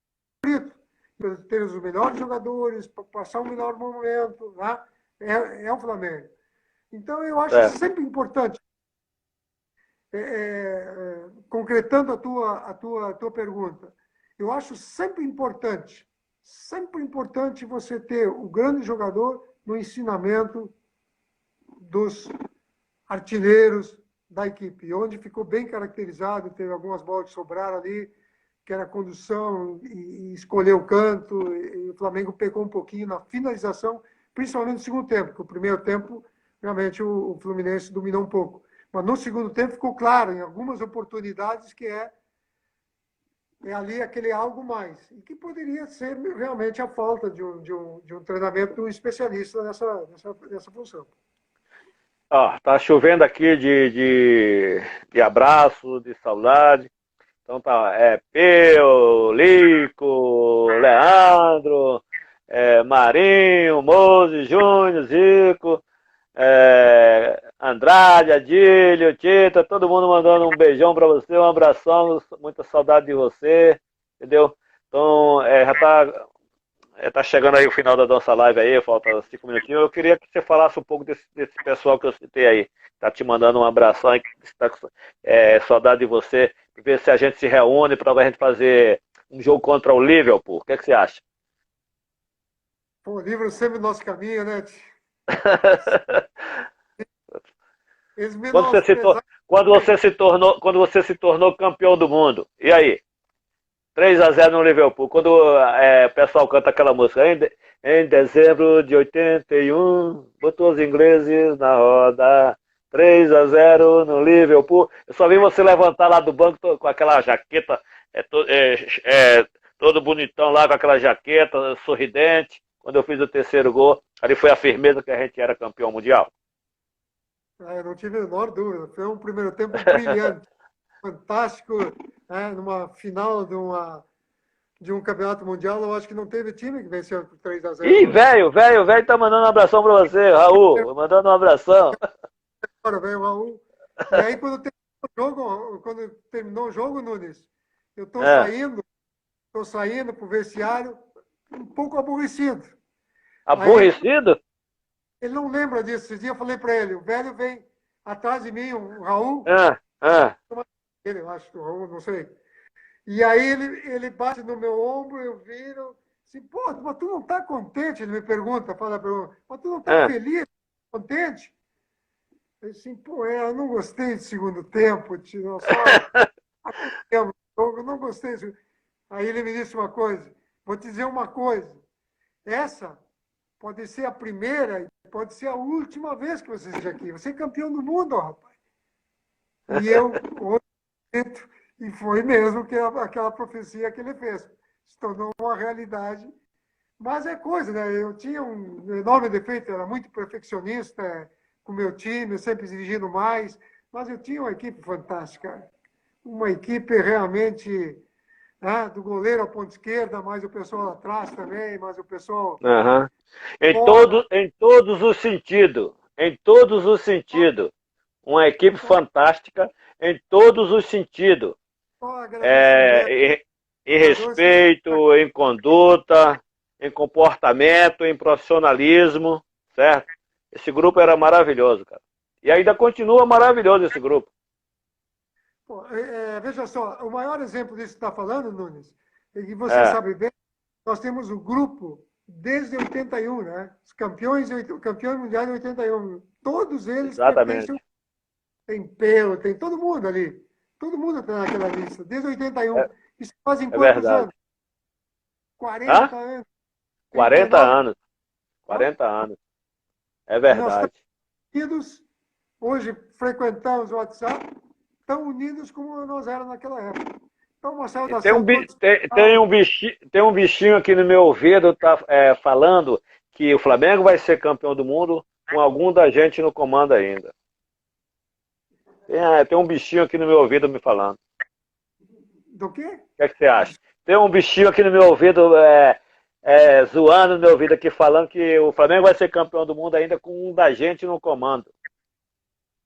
Ter os melhores jogadores, passar o melhor momento, né? É o Flamengo. Então, eu acho certo. sempre importante, concretando a tua pergunta, eu acho sempre importante você ter o grande jogador no ensinamento dos artilheiros da equipe, onde ficou bem caracterizado, teve algumas bolas que sobraram ali, que era condução e escolher o canto, e o Flamengo pecou um pouquinho na finalização, principalmente no segundo tempo, porque o primeiro tempo, realmente, o Fluminense dominou um pouco. Mas no segundo tempo ficou claro, em algumas oportunidades, que é ali aquele algo mais, e que poderia ser realmente a falta de um treinamento especialista nessa função. Ó, tá chovendo aqui de abraço, de saudade. Então tá, Peu, Lico, Leandro, Marinho, Mose, Júnior, Zico, Andrade, Adílio, Tita, todo mundo mandando um beijão pra você, um abração, muita saudade de você, entendeu? Então, tá chegando aí o final da nossa live aí, falta 5 minutinhos. Eu queria que você falasse um pouco desse pessoal que eu citei aí. Tá te mandando um abração aí, tá com saudade de você. Ver se a gente se reúne para a gente fazer um jogo contra o Liverpool. O que, é que você acha? Pô, o livro sempre no nosso caminho, né? Eles Quando você se, menosprezaram. quando você se tornou campeão do mundo, e aí? 3-0 no Liverpool. Quando o pessoal canta aquela música, em dezembro de 81, botou os ingleses na roda. 3-0 no Liverpool. Eu só vi você levantar lá do banco com aquela jaqueta, todo bonitão lá com aquela jaqueta, sorridente. Quando eu fiz o terceiro gol, ali foi a firmeza que a gente era campeão mundial. Eu não tive a menor dúvida. Foi um primeiro tempo brilhante, fantástico, né? Numa final de um campeonato mundial. Eu acho que não teve time que venceu por 3-0. Ih, velho tá mandando um abração pra você, Raul. Mandando um abração. Agora veio o Raul. E aí, quando terminou o jogo, Nunes, eu estou saindo pro vestiário um pouco aborrecido. Aborrecido? Aí, ele não lembra disso. Esse dia eu falei para ele, o velho vem atrás de mim, o Raul. Ele, eu acho que o Raul, não sei. E aí ele bate no meu ombro, eu viro, assim, pô, mas tu não tá contente? Ele me pergunta, fala para eu, mas tu não tá feliz, contente? Eu assim, pô, eu não gostei do segundo tempo, tio, só eu não gostei. Aí ele me disse uma coisa, vou te dizer uma coisa, essa pode ser a primeira e pode ser a última vez que você esteja aqui. Você é campeão do mundo, rapaz. E eu, e foi mesmo que aquela profecia que ele fez. Se tornou uma realidade. Mas é coisa, né? Eu tinha um enorme defeito, era muito perfeccionista com o meu time, sempre exigindo mais. Mas eu tinha uma equipe fantástica. Uma equipe realmente, né, do goleiro à ponta esquerda, mais o pessoal atrás também, mais o pessoal... Em todos os sentidos. Em todos os sentidos. Uma equipe fantástica em todos os sentidos. Em respeito, em conduta, em comportamento, em profissionalismo, certo? Esse grupo era maravilhoso, cara. E ainda continua maravilhoso esse grupo. Pô, veja só, o maior exemplo disso que você está falando, Nunes, é que você sabe bem, nós temos o grupo desde 81, né? Os campeões mundiais de 81. Todos eles pertencem. Tem Peu, tem todo mundo ali. Todo mundo está naquela lista, desde 81. Isso fazem quantos anos? 40 anos. 40 anos. 40 anos. É verdade. Nós estamos unidos, hoje frequentamos o WhatsApp, tão unidos como nós éramos naquela época. Então, uma saudação. Tem um bichinho aqui no meu ouvido falando que o Flamengo vai ser campeão do mundo com algum da gente no comando ainda. Tem um bichinho aqui no meu ouvido me falando. Do quê? O que é que você acha? Tem um bichinho aqui no meu ouvido zoando no meu ouvido aqui falando que o Flamengo vai ser campeão do mundo ainda com um da gente no comando. O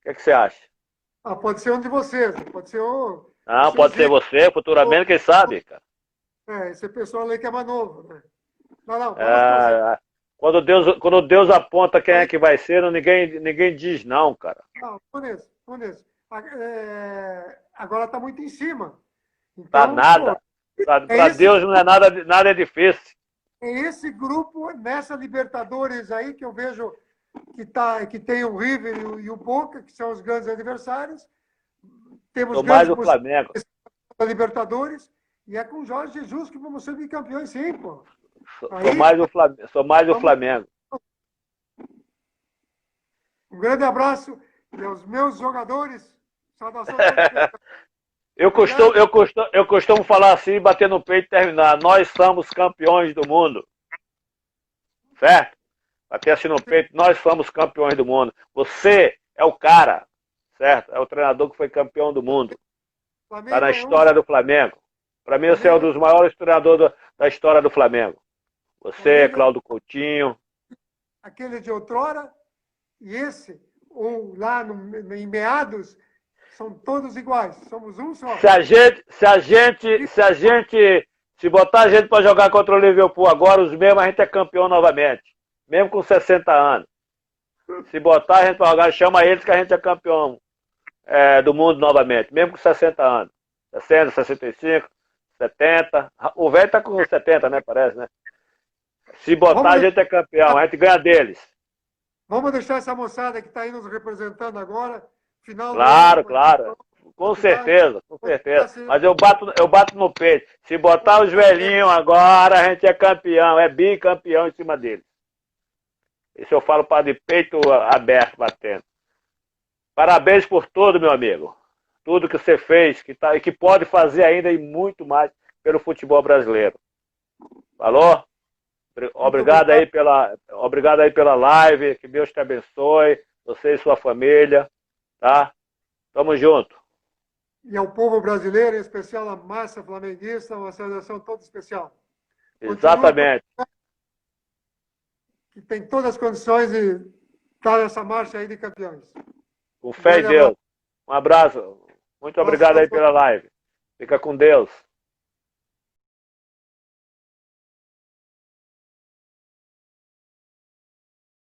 que é que você acha? Pode ser um de vocês. Pode ser o... Pode ser você, futuramente, quem sabe, cara. Esse pessoal aí que é mais novo, né? Não. Quando Deus aponta quem é que vai ser, ninguém diz não, cara. Não, Nunes. Agora está muito em cima. Então, tá nada. Para Deus não é nada é difícil. É esse grupo, nessa Libertadores aí, que eu vejo que tem o River e o Boca, que são os grandes adversários. Temos mais o Flamengo. Da Libertadores, e é com o Jorge Jesus que vamos ser bicampeões, sim, pô. Sou mais o Flamengo. Um grande abraço aos meus jogadores. Saudação. Eu costumo falar assim, bater no peito e terminar. Nós somos campeões do mundo. Certo? Bater assim no peito, nós somos campeões do mundo. Você É o cara, certo? É o treinador que foi campeão do mundo. Está na história do Flamengo. Para mim, você é um dos maiores treinadores da história do Flamengo. Você, Cláudio Coutinho. Aquele de outrora e esse, ou lá em meados, são todos iguais. Somos um só. Se botar a gente para jogar contra o Liverpool agora, os mesmos, a gente é campeão novamente. Mesmo com 60 anos. Se botar a gente para jogar, chama eles que a gente é campeão do mundo novamente. Mesmo com 60 anos. 60, 65, 70. O velho tá com 70, né? Parece, né? Se botar, a gente é campeão. A gente ganha deles. Vamos deixar essa moçada que está aí nos representando agora. Final claro, claro. Com certeza, com certeza. Mas eu bato no peito. Se botar os velhinhos agora, a gente é campeão. É bicampeão em cima deles. Isso eu falo para de peito aberto, batendo. Parabéns por tudo, meu amigo. Tudo que você fez e que pode fazer ainda e muito mais pelo futebol brasileiro. Falou? Obrigado aí pela live. Que Deus te abençoe. Você e sua família. Tá? Tamo junto. E ao povo brasileiro, em especial a massa flamenguista, uma saudação toda especial. Exatamente. Que tem todas as condições de estar nessa marcha aí de campeões. Com fé em Deus. Um abraço. Muito obrigado aí pela live. Fica com Deus.